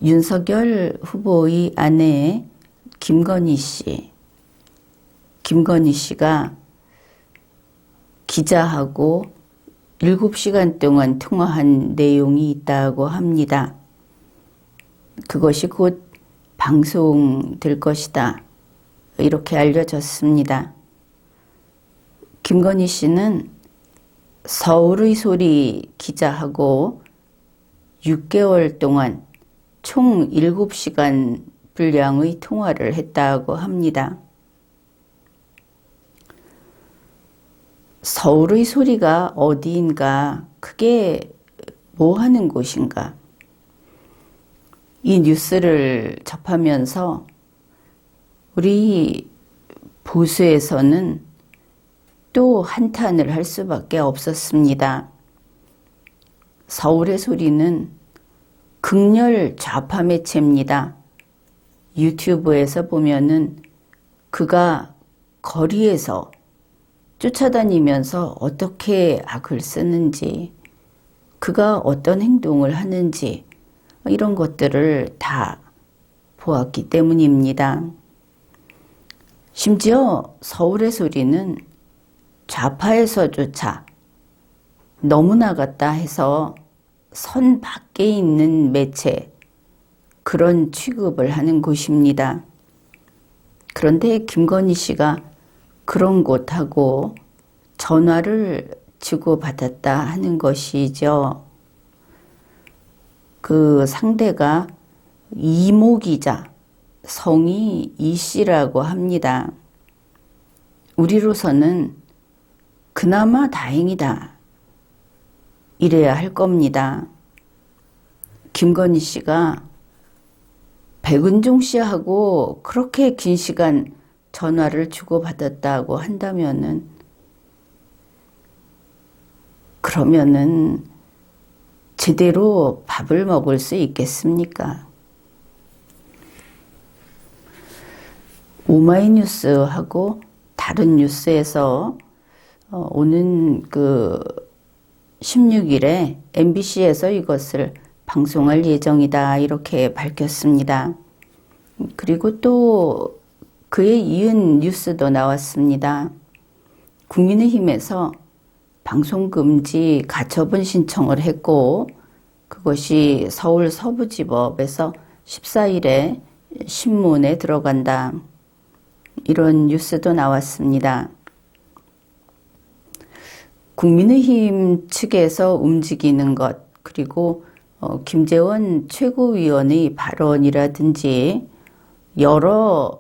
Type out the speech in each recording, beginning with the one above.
윤석열 후보의 아내 김건희 씨가 기자하고 7시간 동안 통화한 내용이 있다고 합니다. 그것이 곧 방송될 것이다. 이렇게 알려졌습니다. 김건희 씨는 서울의 소리 기자하고 6개월 동안 총 7시간 분량의 통화를 했다고 합니다. 서울의 소리가 어디인가, 그게 뭐 하는 곳인가. 이 뉴스를 접하면서 우리 보수에서는 또 한탄을 할 수밖에 없었습니다. 서울의 소리는 극렬 좌파 매체입니다. 유튜브에서 보면은 그가 거리에서 쫓아다니면서 어떻게 악을 쓰는지, 그가 어떤 행동을 하는지, 이런 것들을 다 보았기 때문입니다. 심지어 서울의 소리는 좌파에서조차 너무 나갔다 해서 선 밖에 있는 매체, 그런 취급을 하는 곳입니다. 그런데 김건희 씨가 그런 곳하고 전화를 주고받았다 하는 것이죠. 그 상대가 이모 기자, 성이 이 씨라고 합니다. 우리로서는 그나마 다행이다, 이래야 할 겁니다. 김건희 씨가 백은종 씨하고 그렇게 긴 시간 전화를 주고받았다고 한다면은, 그러면은 제대로 밥을 먹을 수 있겠습니까? 오마이뉴스하고 다른 뉴스에서 오는 그 16일에 MBC에서 이것을 방송할 예정이다, 이렇게 밝혔습니다. 그리고 또 그에 이은 뉴스도 나왔습니다. 국민의힘에서 방송금지 가처분 신청을 했고, 그것이 서울 서부지법에서 14일에 신문에 들어간다, 이런 뉴스도 나왔습니다. 국민의힘 측에서 움직이는 것, 그리고 김재원 최고위원의 발언이라든지 여러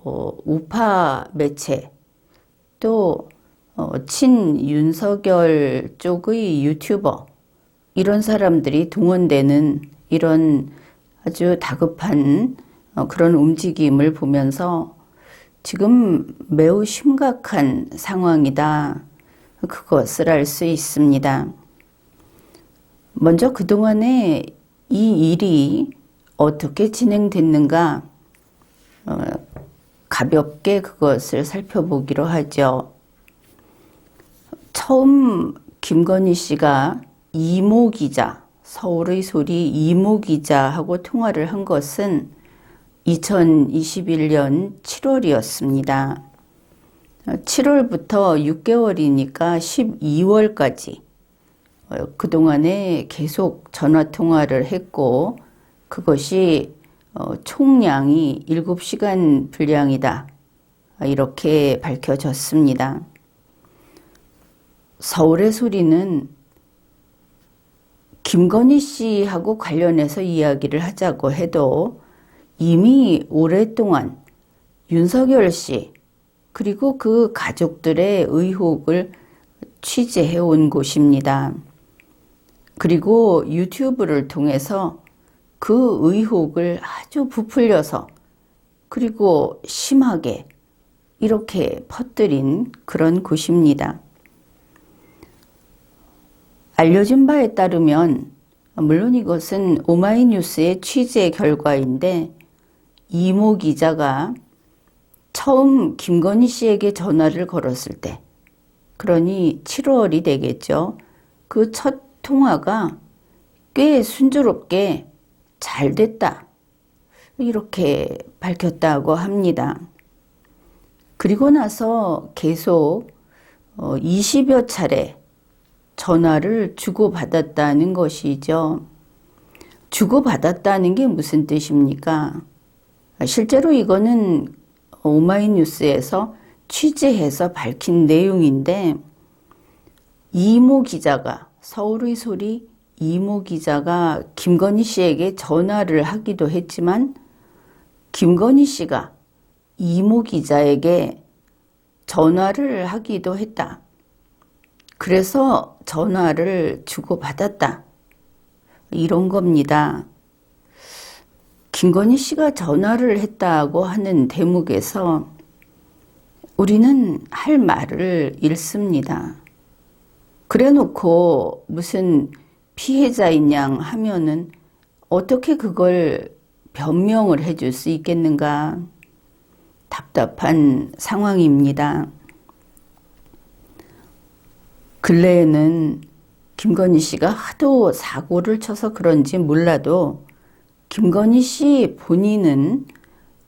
우파 매체, 또 친윤석열 쪽의 유튜버, 이런 사람들이 동원되는 이런 아주 다급한 그런 움직임을 보면서 지금 매우 심각한 상황이다, 그것을 알 수 있습니다. 먼저 그동안에 이 일이 어떻게 진행됐는가, 가볍게 그것을 살펴보기로 하죠. 처음 김건희 씨가 이모 기자, 서울의 소리 이모 기자하고 통화를 한 것은 2021년 7월이었습니다. 7월부터 6개월이니까 12월까지 그동안에 계속 전화통화를 했고, 그것이 총량이 7시간 분량이다, 이렇게 밝혀졌습니다. 서울의 소리는 김건희 씨하고 관련해서 이야기를 하자고 해도 이미 오랫동안 윤석열 씨, 그리고 그 가족들의 의혹을 취재해 온 곳입니다. 그리고 유튜브를 통해서 그 의혹을 아주 부풀려서, 그리고 심하게 이렇게 퍼뜨린 그런 곳입니다. 알려진 바에 따르면, 물론 이것은 오마이뉴스의 취재 결과인데, 이모 기자가 처음 김건희 씨에게 전화를 걸었을 때, 그러니 7월이 되겠죠. 그 첫 통화가 꽤 순조롭게 잘 됐다. 이렇게 밝혔다고 합니다. 그리고 나서 계속 20여 차례 전화를 주고받았다는 것이죠. 주고받았다는 게 무슨 뜻입니까? 실제로 이거는 오마이뉴스에서 취재해서 밝힌 내용인데, 이모 기자가, 서울의 소리 이모 기자가 김건희 씨에게 전화를 하기도 했지만, 김건희 씨가 이모 기자에게 전화를 하기도 했다. 그래서 전화를 주고받았다. 이런 겁니다. 김건희 씨가 전화를 했다고 하는 대목에서 우리는 할 말을 잃습니다. 그래 놓고 무슨 피해자인 양 하면은 어떻게 그걸 변명을 해줄 수 있겠는가? 답답한 상황입니다. 근래에는 김건희 씨가 하도 사고를 쳐서 그런지 몰라도 김건희 씨 본인은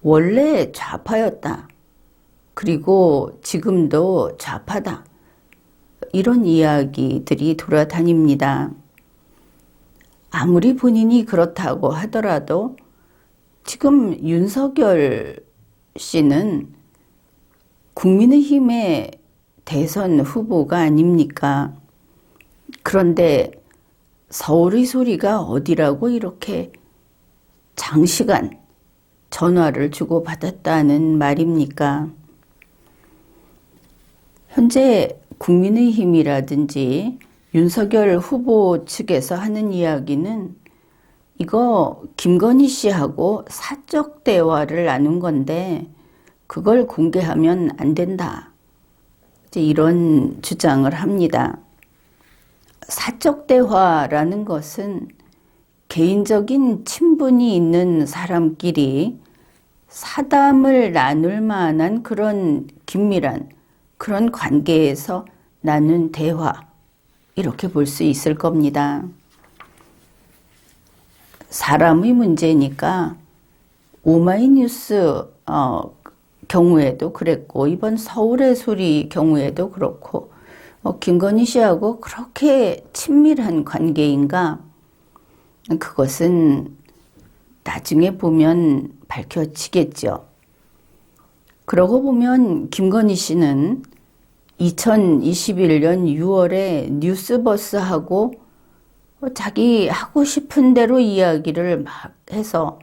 원래 좌파였다. 그리고 지금도 좌파다. 이런 이야기들이 돌아다닙니다. 아무리 본인이 그렇다고 하더라도 지금 윤석열 씨는 국민의힘의 대선 후보가 아닙니까? 그런데 서울의 소리가 어디라고 이렇게 장시간 전화를 주고받았다는 말입니까? 현재 국민의힘이라든지 윤석열 후보 측에서 하는 이야기는 이거 김건희 씨하고 사적 대화를 나눈 건데 그걸 공개하면 안 된다. 이제 이런 주장을 합니다. 사적 대화라는 것은 개인적인 친분이 있는 사람끼리 사담을 나눌 만한 그런 긴밀한 그런 관계에서 나눈 대화, 이렇게 볼 수 있을 겁니다. 사람의 문제니까 오마이뉴스 경우에도 그랬고 이번 서울의 소리 경우에도 그렇고 김건희 씨하고 그렇게 친밀한 관계인가? 그것은 나중에 보면 밝혀지겠죠. 그러고 보면 김건희 씨는 2021년 6월에 뉴스버스하고 자기 하고 싶은 대로 이야기를 막 해서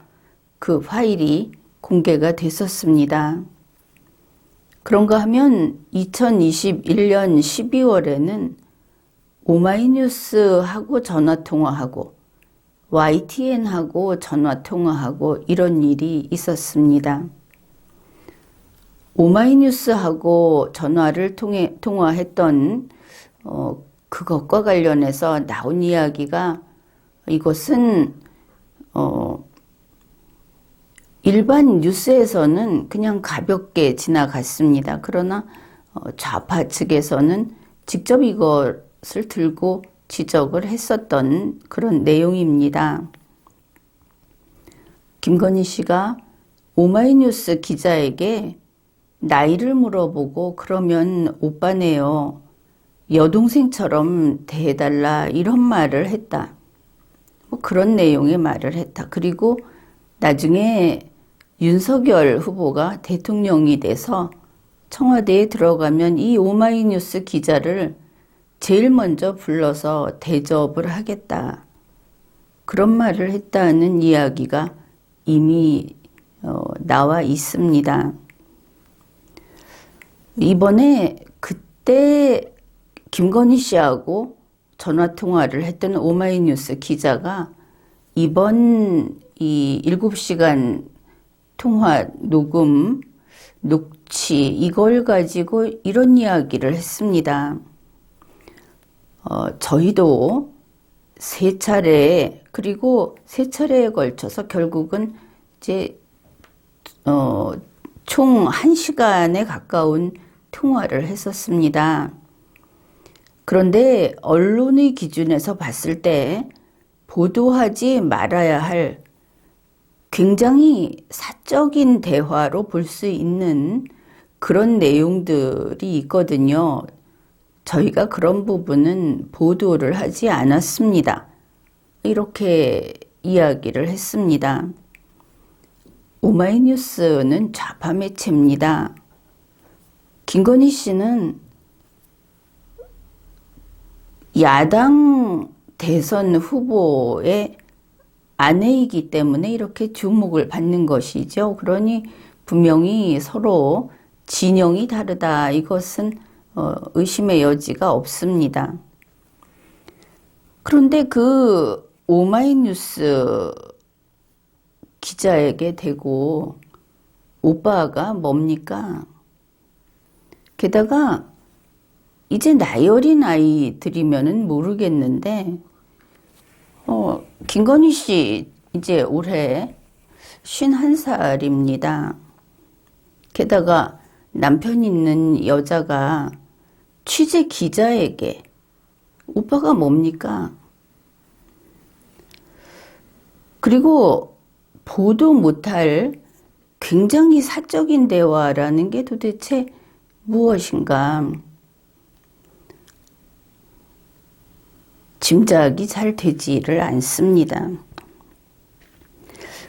그 파일이 공개가 됐었습니다. 그런가 하면 2021년 12월에는 오마이뉴스하고 전화통화하고 YTN하고 전화통화하고 이런 일이 있었습니다. 오마이뉴스하고 전화를 통화했던 그것과 관련해서 나온 이야기가 이것은 일반 뉴스에서는 그냥 가볍게 지나갔습니다. 그러나 좌파 측에서는 직접 이것을 들고 지적을 했었던 그런 내용입니다. 김건희 씨가 오마이뉴스 기자에게 나이를 물어보고 그러면 오빠네요. 여동생처럼 대해달라 이런 말을 했다. 그런 내용의 말을 했다. 그리고 나중에 윤석열 후보가 대통령이 돼서 청와대에 들어가면 이 오마이뉴스 기자를 제일 먼저 불러서 대접을 하겠다. 그런 말을 했다는 이야기가 이미 나와 있습니다. 이번에 그때 김건희 씨하고 전화통화를 했던 오마이뉴스 기자가 이번 이 7시간 통화 녹음, 녹취 이걸 가지고 이런 이야기를 했습니다. 저희도 3차례 그리고 3차례에 걸쳐서 결국은 이제 총 1시간에 가까운 통화를 했었습니다. 그런데 언론의 기준에서 봤을 때 보도하지 말아야 할 굉장히 사적인 대화로 볼 수 있는 그런 내용들이 있거든요. 저희가 그런 부분은 보도를 하지 않았습니다. 이렇게 이야기를 했습니다. 오마이뉴스는 좌파 매체입니다. 김건희 씨는 야당 대선 후보의 아내이기 때문에 이렇게 주목을 받는 것이죠. 그러니 분명히 서로 진영이 다르다. 이것은 의심의 여지가 없습니다. 그런데 그 오마이뉴스 기자에게 대고 오빠가 뭡니까? 게다가 이제 나이어린 아이들이면은 모르겠는데 김건희 씨 이제 올해 51살입니다. 게다가 남편 있는 여자가 취재 기자에게 오빠가 뭡니까? 그리고 보도 못할 굉장히 사적인 대화라는 게 도대체 무엇인가? 짐작이 잘 되지를 않습니다.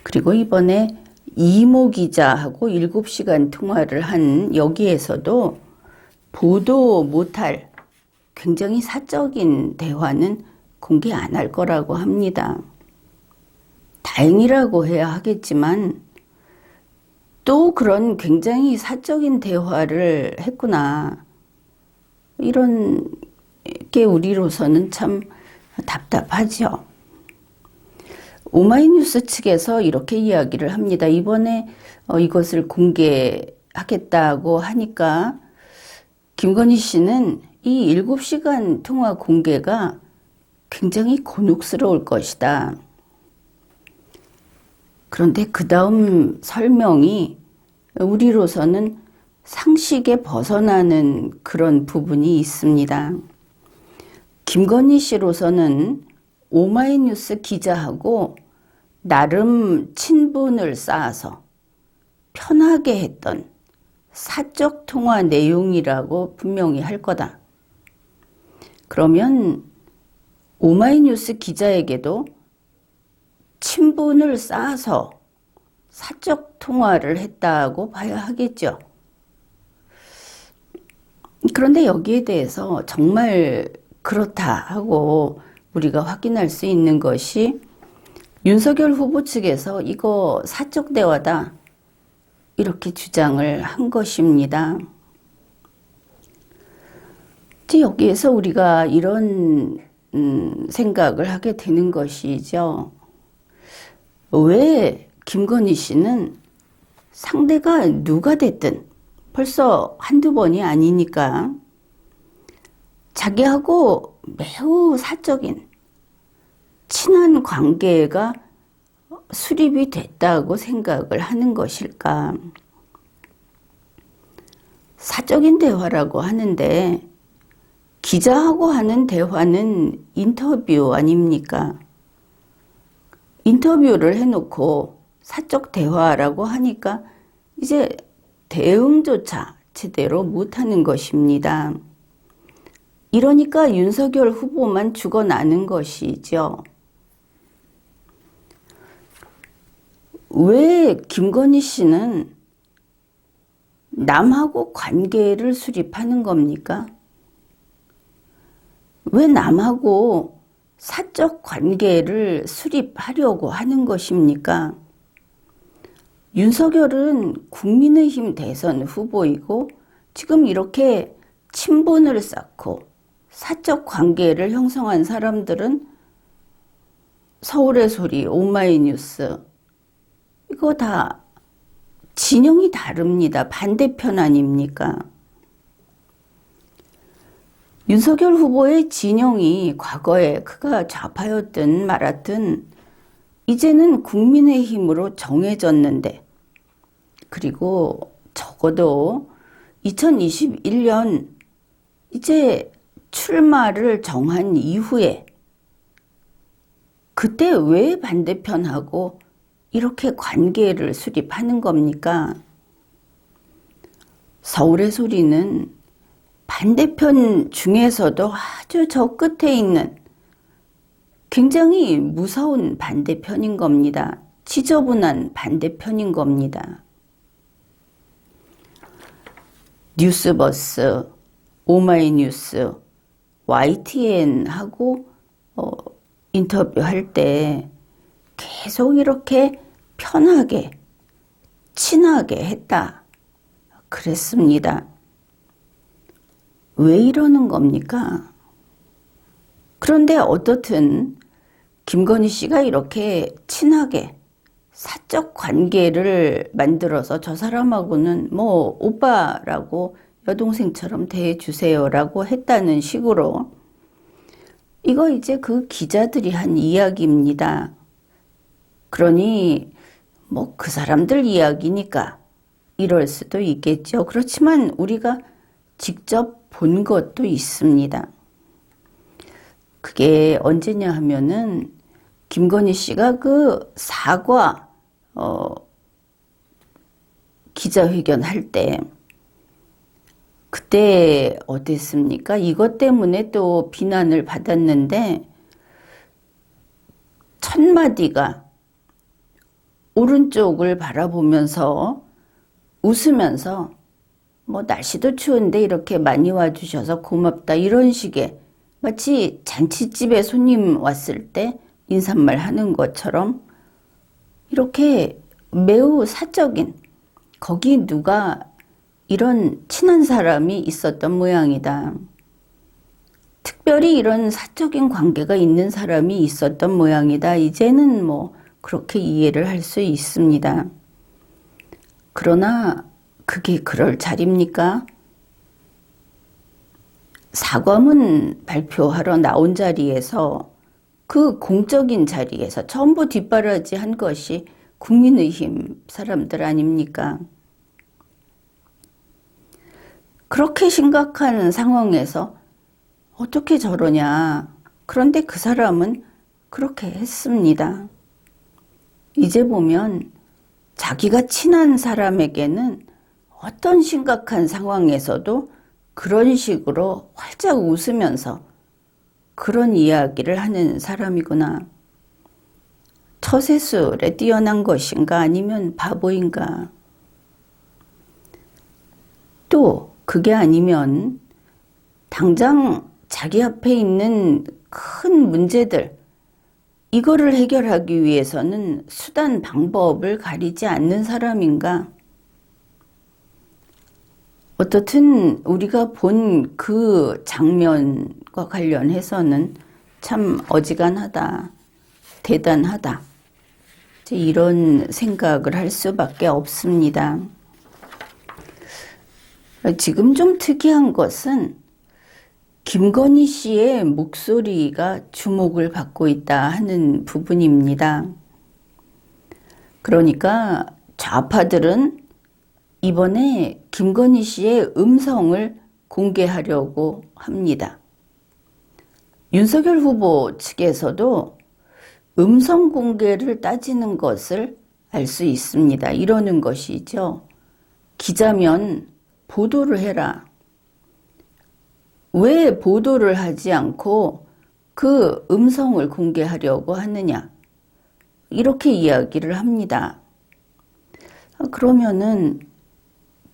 그리고 이번에 이모 기자하고 7시간 통화를 한 여기에서도 보도 못할 굉장히 사적인 대화는 공개 안 할 거라고 합니다. 다행이라고 해야 하겠지만 또 그런 굉장히 사적인 대화를 했구나. 이런 게 우리로서는 참 답답하죠. 오마이뉴스 측에서 이렇게 이야기를 합니다. 이번에 이것을 공개하겠다고 하니까 김건희 씨는 이 7시간 통화 공개가 굉장히 곤혹스러울 것이다. 그런데 그 다음 설명이 우리로서는 상식에 벗어나는 그런 부분이 있습니다. 김건희 씨로서는 오마이뉴스 기자하고 나름 친분을 쌓아서 편하게 했던 사적 통화 내용이라고 분명히 할 거다. 그러면 오마이뉴스 기자에게도 친분을 쌓아서 사적 통화를 했다고 봐야 하겠죠. 그런데 여기에 대해서 정말 그렇다 하고 우리가 확인할 수 있는 것이 윤석열 후보 측에서 이거 사적 대화다 이렇게 주장을 한 것입니다. 여기에서 우리가 이런 생각을 하게 되는 것이죠. 왜 김건희 씨는 상대가 누가 됐든 벌써 한두 번이 아니니까 자기하고 매우 사적인 친한 관계가 수립이 됐다고 생각을 하는 것일까? 사적인 대화라고 하는데 기자하고 하는 대화는 인터뷰 아닙니까? 인터뷰를 해놓고 사적 대화라고 하니까 이제 대응조차 제대로 못하는 것입니다. 이러니까 윤석열 후보만 죽어나는 것이죠. 왜 김건희 씨는 남하고 관계를 수립하는 겁니까? 왜 남하고 사적 관계를 수립하려고 하는 것입니까? 윤석열은 국민의힘 대선 후보이고 지금 이렇게 친분을 쌓고 사적 관계를 형성한 사람들은 서울의 소리, 오마이뉴스 이거 다 진영이 다릅니다. 반대편 아닙니까? 윤석열 후보의 진영이 과거에 그가 좌파였든 말았든 이제는 국민의힘으로 정해졌는데 그리고 적어도 2021년 이제 출마를 정한 이후에 그때 왜 반대편하고 이렇게 관계를 수립하는 겁니까? 서울의 소리는 반대편 중에서도 아주 저 끝에 있는 굉장히 무서운 반대편인 겁니다. 지저분한 반대편인 겁니다. 뉴스버스, 오마이뉴스, YTN하고 인터뷰할 때 계속 이렇게 편하게, 친하게 했다. 그랬습니다. 왜 이러는 겁니까? 그런데 어떻든 김건희 씨가 이렇게 친하게 사적 관계를 만들어서 저 사람하고는 뭐 오빠라고 여동생처럼 대해주세요라고 했다는 식으로 이거 이제 그 기자들이 한 이야기입니다. 그러니 뭐 그 사람들 이야기니까 이럴 수도 있겠죠. 그렇지만 우리가 직접 본 것도 있습니다. 그게 언제냐 하면은 김건희 씨가 그 사과 기자회견 할 때 그때 어땠습니까? 이것 때문에 또 비난을 받았는데 첫 마디가 오른쪽을 바라보면서 웃으면서 뭐 날씨도 추운데 이렇게 많이 와주셔서 고맙다 이런 식의 마치 잔치집에 손님 왔을 때 인사말 하는 것처럼 이렇게 매우 사적인 거기 누가 이런 친한 사람이 있었던 모양이다. 특별히 이런 사적인 관계가 있는 사람이 있었던 모양이다. 이제는 뭐 그렇게 이해를 할 수 있습니다. 그러나 그게 그럴 자리입니까? 사과문 발표하러 나온 자리에서 그 공적인 자리에서 전부 뒷바라지 한 것이 국민의힘 사람들 아닙니까? 그렇게 심각한 상황에서 어떻게 저러냐. 그런데 그 사람은 그렇게 했습니다. 이제 보면 자기가 친한 사람에게는 어떤 심각한 상황에서도 그런 식으로 활짝 웃으면서 그런 이야기를 하는 사람이구나. 처세술에 뛰어난 것인가 아니면 바보인가. 또 그게 아니면 당장 자기 앞에 있는 큰 문제들 이거를 해결하기 위해서는 수단 방법을 가리지 않는 사람인가. 어떻든 우리가 본 그 장면과 관련해서는 참 어지간하다, 대단하다. 이런 생각을 할 수밖에 없습니다. 지금 좀 특이한 것은 김건희 씨의 목소리가 주목을 받고 있다 하는 부분입니다. 그러니까 좌파들은 이번에 김건희 씨의 음성을 공개하려고 합니다. 윤석열 후보 측에서도 음성 공개를 따지는 것을 알 수 있습니다. 이러는 것이죠. 기자면 보도를 해라. 왜 보도를 하지 않고 그 음성을 공개하려고 하느냐. 이렇게 이야기를 합니다. 그러면은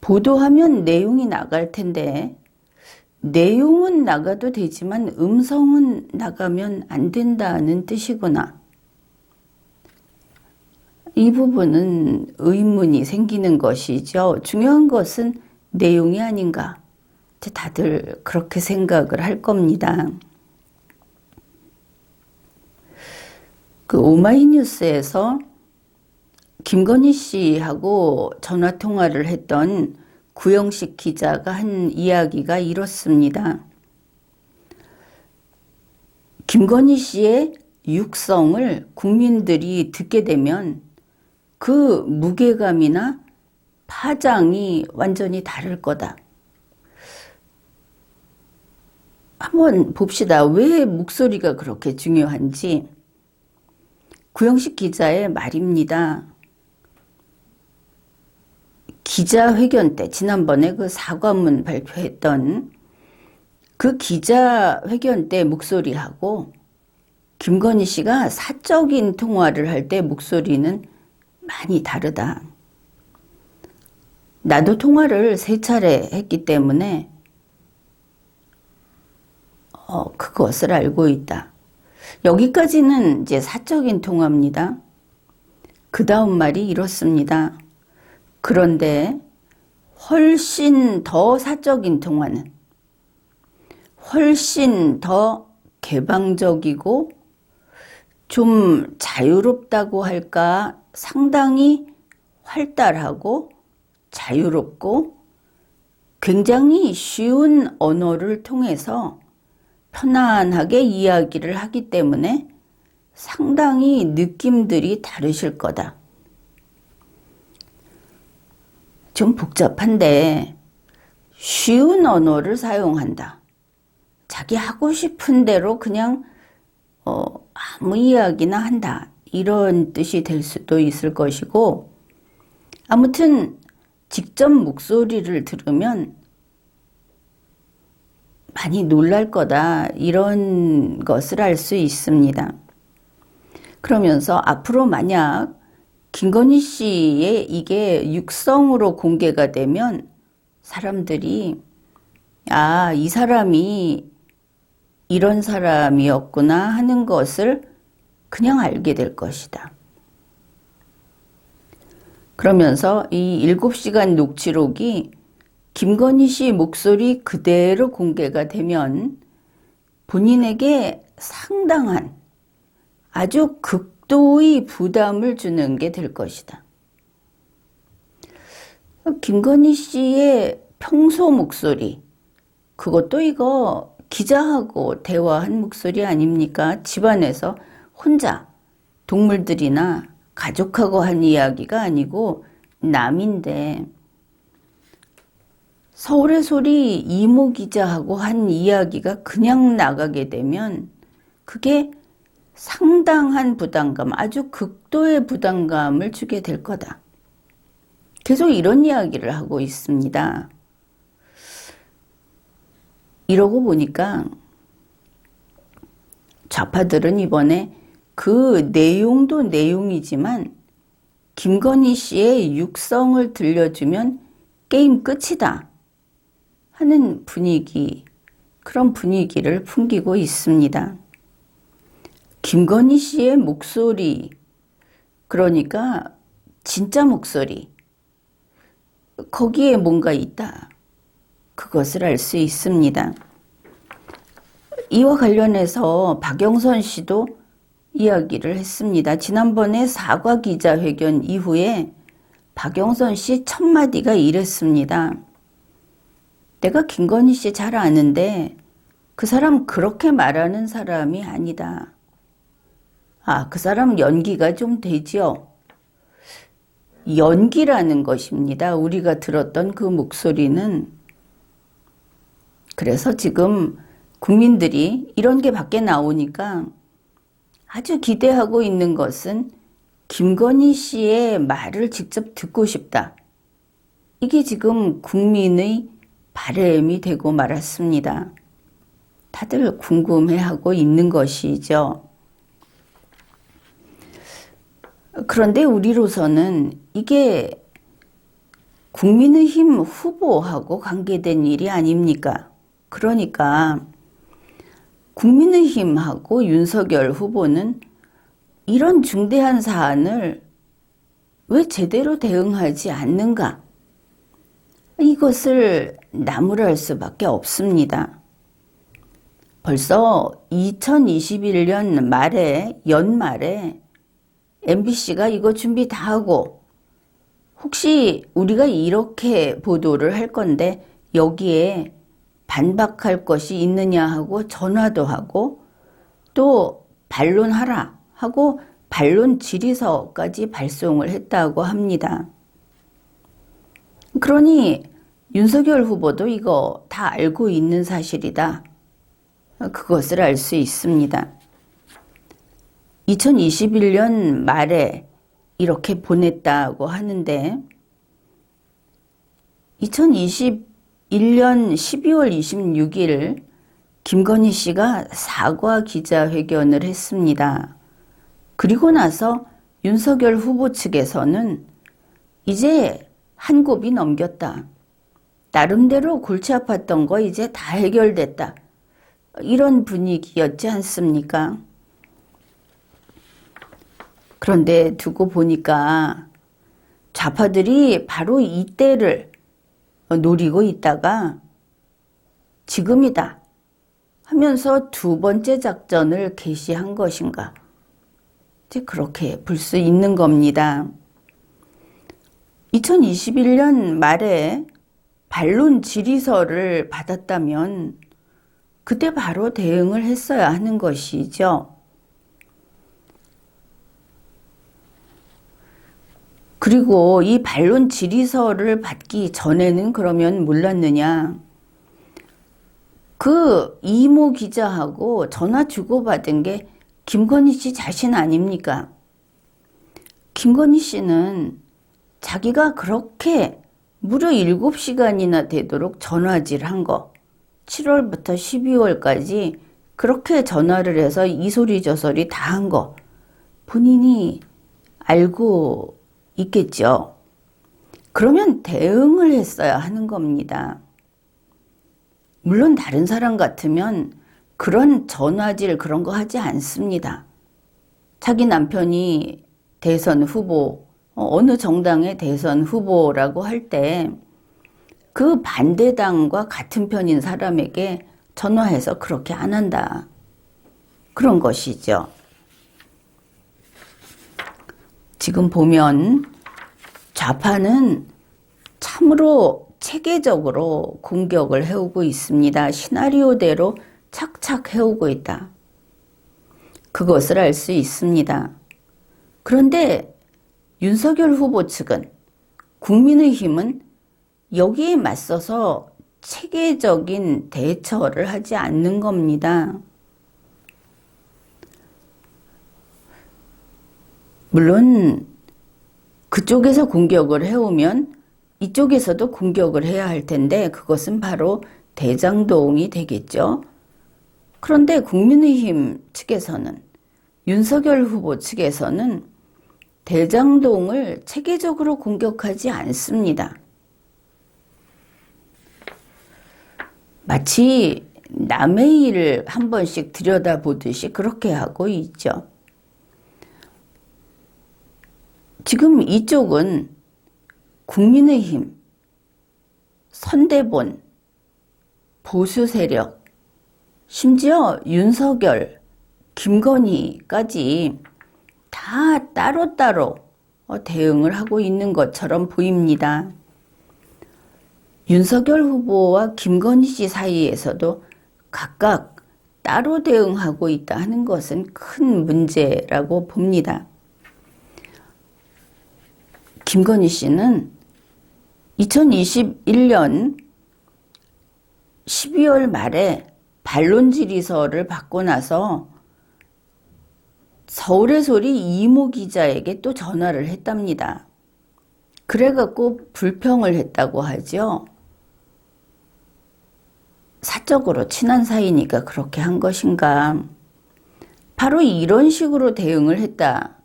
보도하면 내용이 나갈 텐데 내용은 나가도 되지만 음성은 나가면 안 된다는 뜻이구나. 이 부분은 의문이 생기는 것이죠. 중요한 것은 내용이 아닌가. 다들 그렇게 생각을 할 겁니다. 그 오마이뉴스에서 김건희 씨하고 전화 통화를 했던 구영식 기자가 한 이야기가 이렇습니다. 김건희 씨의 육성을 국민들이 듣게 되면 그 무게감이나 파장이 완전히 다를 거다. 한번 봅시다. 왜 목소리가 그렇게 중요한지. 구형식 기자의 말입니다. 기자회견 때 지난번에 그 사과문 발표했던 그 기자회견 때 목소리하고 김건희 씨가 사적인 통화를 할 때 목소리는 많이 다르다. 나도 통화를 3차례 했기 때문에 그것을 알고 있다. 여기까지는 이제 사적인 통화입니다. 그 다음 말이 이렇습니다. 그런데 훨씬 더 사적인 통화는 훨씬 더 개방적이고 좀 자유롭다고 할까 상당히 활달하고 자유롭고 굉장히 쉬운 언어를 통해서 편안하게 이야기를 하기 때문에 상당히 느낌들이 다르실 거다. 좀 복잡한데 쉬운 언어를 사용한다. 자기 하고 싶은 대로 그냥 아무 이야기나 한다. 이런 뜻이 될 수도 있을 것이고 아무튼 직접 목소리를 들으면 많이 놀랄 거다. 이런 것을 알 수 있습니다. 그러면서 앞으로 만약 김건희 씨의 이게 육성으로 공개가 되면 사람들이 이 사람이 이런 사람이었구나 하는 것을 그냥 알게 될 것이다. 그러면서 이 7시간 녹취록이 김건희 씨 목소리 그대로 공개가 되면 본인에게 상당한 아주 극도의 부담을 주는 게 될 것이다. 김건희 씨의 평소 목소리, 그것도 이거 기자하고 대화한 목소리 아닙니까? 집안에서 혼자 동물들이나 가족하고 한 이야기가 아니고 남인데 서울의 소리 이모 기자하고 한 이야기가 그냥 나가게 되면 그게 상당한 부담감, 아주 극도의 부담감을 주게 될 거다. 계속 이런 이야기를 하고 있습니다. 이러고 보니까 좌파들은 이번에 그 내용도 내용이지만 김건희 씨의 육성을 들려주면 게임 끝이다 하는 분위기, 그런 분위기를 풍기고 있습니다. 김건희 씨의 목소리, 그러니까 진짜 목소리, 거기에 뭔가 있다. 그것을 알 수 있습니다. 이와 관련해서 박영선 씨도 이야기를 했습니다. 지난번에 사과 기자회견 이후에 박영선 씨 첫 마디가 이랬습니다. 내가 김건희 씨 잘 아는데 그 사람 그렇게 말하는 사람이 아니다. 그 사람 연기가 좀 되지요. 연기라는 것입니다. 우리가 들었던 그 목소리는. 그래서 지금 국민들이 이런 게 밖에 나오니까 아주 기대하고 있는 것은 김건희 씨의 말을 직접 듣고 싶다. 이게 지금 국민의 바람이 되고 말았습니다. 다들 궁금해하고 있는 것이죠. 그런데 우리로서는 이게 국민의힘 후보하고 관계된 일이 아닙니까? 그러니까 국민의힘하고 윤석열 후보는 이런 중대한 사안을 왜 제대로 대응하지 않는가? 이것을 나무랄 수밖에 없습니다. 벌써 2021년 말에, 연말에 MBC가 이거 준비 다 하고 혹시 우리가 이렇게 보도를 할 건데 여기에 반박할 것이 있느냐 하고 전화도 하고 또 반론하라 하고 반론 질의서까지 발송을 했다고 합니다. 그러니 윤석열 후보도 이거 다 알고 있는 사실이다. 그것을 알 수 있습니다. 2021년 말에 이렇게 보냈다고 하는데 2021년 12월 26일 김건희 씨가 사과 기자회견을 했습니다. 그리고 나서 윤석열 후보 측에서는 이제 한 곱이 넘겼다. 나름대로 골치 아팠던 거 이제 다 해결됐다. 이런 분위기였지 않습니까? 그런데 두고 보니까 좌파들이 바로 이때를 노리고 있다가 지금이다 하면서 두 번째 작전을 개시한 것인가? 이제 그렇게 볼 수 있는 겁니다. 2021년 말에 반론 질의서를 받았다면 그때 바로 대응을 했어야 하는 것이죠. 그리고 이 반론 질의서를 받기 전에는 그러면 몰랐느냐? 그 이모 기자하고 전화 주고받은 게 김건희 씨 자신 아닙니까? 김건희 씨는 자기가 그렇게 무려 7시간이나 되도록 전화질한 거 7월부터 12월까지 그렇게 전화를 해서 이 소리 저 소리 다 한 거 본인이 알고 있겠죠. 그러면 대응을 했어야 하는 겁니다. 물론 다른 사람 같으면 그런 전화질 그런 거 하지 않습니다. 자기 남편이 대선 후보, 어느 정당의 대선 후보라고 할 때 그 반대당과 같은 편인 사람에게 전화해서 그렇게 안 한다. 그런 것이죠. 지금 보면 좌파는 참으로 체계적으로 공격을 해오고 있습니다. 시나리오대로 착착 해오고 있다. 그것을 알 수 있습니다. 그런데 윤석열 후보 측은, 국민의힘은 여기에 맞서서 체계적인 대처를 하지 않는 겁니다. 물론 그쪽에서 공격을 해오면 이쪽에서도 공격을 해야 할 텐데 그것은 바로 대장동이 되겠죠. 그런데 국민의힘 측에서는, 윤석열 후보 측에서는 대장동을 체계적으로 공격하지 않습니다. 마치 남의 일을 한 번씩 들여다보듯이 그렇게 하고 있죠. 지금 이쪽은 국민의힘, 선대본, 보수 세력, 심지어 윤석열, 김건희까지 다 따로따로 대응을 하고 있는 것처럼 보입니다. 윤석열 후보와 김건희 씨 사이에서도 각각 따로 대응하고 있다 하는 것은 큰 문제라고 봅니다. 김건희 씨는 2021년 12월 말에 반론 질의서를 받고 나서 서울의 소리 이모 기자에게 또 전화를 했답니다. 그래갖고 불평을 했다고 하죠. 사적으로 친한 사이니까 그렇게 한 것인가. 바로 이런 식으로 대응을 했다.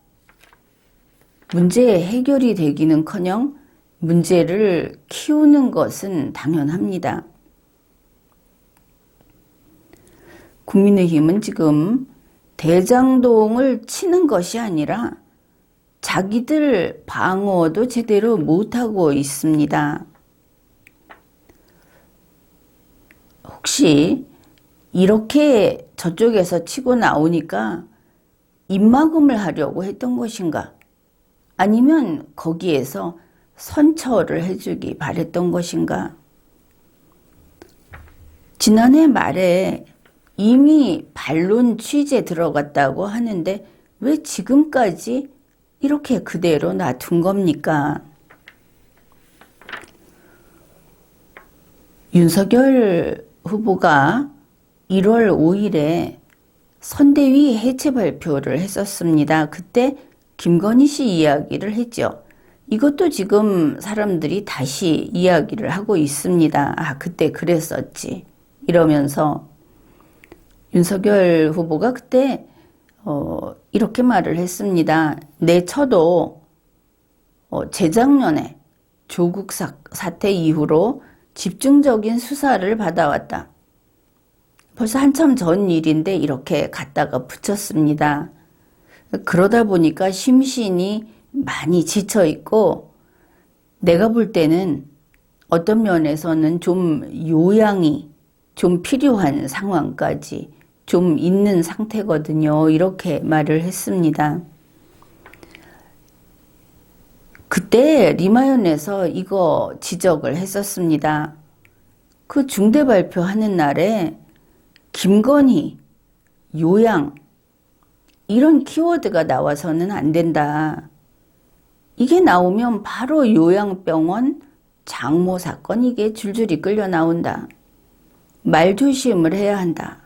문제 해결이 되기는커녕 문제를 키우는 것은 당연합니다. 국민의힘은 지금 대장동을 치는 것이 아니라 자기들 방어도 제대로 못하고 있습니다. 혹시 이렇게 저쪽에서 치고 나오니까 입막음을 하려고 했던 것인가? 아니면 거기에서 선처를 해주기 바랬던 것인가? 지난해 말에 이미 반론 취재 들어갔다고 하는데 왜 지금까지 이렇게 그대로 놔둔 겁니까? 윤석열 후보가 1월 5일에 선대위 해체 발표를 했었습니다. 그때 김건희 씨 이야기를 했죠. 이것도 지금 사람들이 다시 이야기를 하고 있습니다. 아, 그때 그랬었지. 이러면서 윤석열 후보가 그때 이렇게 말을 했습니다. 내 처도 재작년에 조국 사태 이후로 집중적인 수사를 받아왔다. 벌써 한참 전 일인데 이렇게 갖다가 붙였습니다. 그러다 보니까 심신이 많이 지쳐 있고 내가 볼 때는 어떤 면에서는 좀 요양이 좀 필요한 상황까지 좀 있는 상태거든요. 이렇게 말을 했습니다. 그때 리마연에서 이거 지적을 했었습니다. 그 중대 발표하는 날에 김건희, 요양 이런 키워드가 나와서는 안 된다. 이게 나오면 바로 요양병원 장모 사건 이게 줄줄이 끌려 나온다. 말조심을 해야 한다.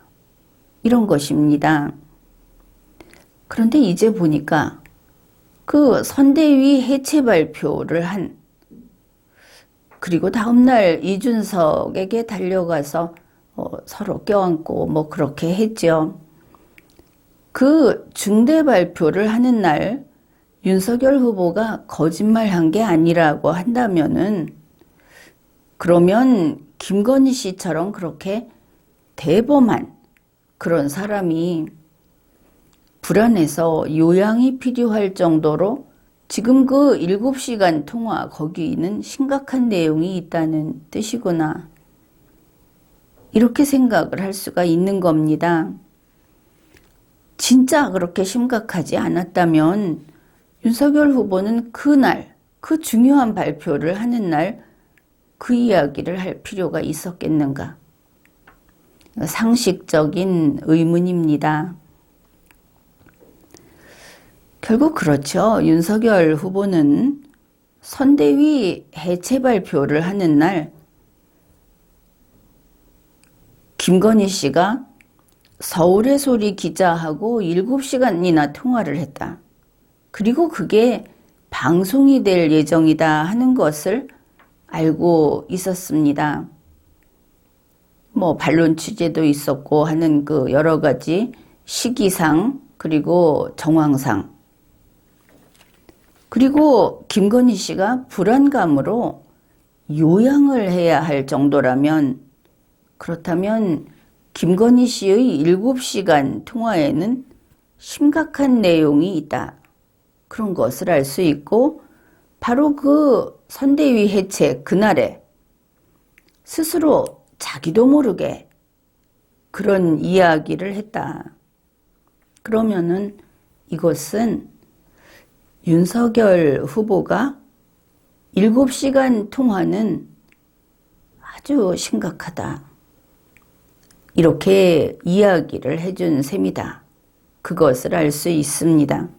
이런 것입니다. 그런데 이제 보니까 그 선대위 해체 발표를 한 그리고 다음날 이준석에게 달려가서 서로 껴안고 뭐 그렇게 했죠. 그 중대 발표를 하는 날 윤석열 후보가 거짓말한 게 아니라고 한다면은 그러면 김건희 씨처럼 그렇게 대범한 그런 사람이 불안해서 요양이 필요할 정도로 지금 그 7시간 통화 거기는 심각한 내용이 있다는 뜻이구나. 이렇게 생각을 할 수가 있는 겁니다. 진짜 그렇게 심각하지 않았다면 윤석열 후보는 그날, 그 중요한 발표를 하는 날 그 이야기를 할 필요가 있었겠는가? 상식적인 의문입니다. 결국 그렇죠. 윤석열 후보는 선대위 해체 발표를 하는 날 김건희 씨가 서울의 소리 기자하고 7시간이나 통화를 했다. 그리고 그게 방송이 될 예정이다 하는 것을 알고 있었습니다. 뭐 반론 취재도 있었고 하는 그 여러 가지 시기상 그리고 정황상 그리고 김건희 씨가 불안감으로 요양을 해야 할 정도라면 그렇다면 김건희 씨의 7시간 통화에는 심각한 내용이 있다. 그런 것을 알 수 있고 바로 그 선대위 해체 그날에 스스로 자기도 모르게 그런 이야기를 했다. 그러면은 이것은 윤석열 후보가 7시간 통화는 아주 심각하다. 이렇게 이야기를 해준 셈이다. 그것을 알 수 있습니다.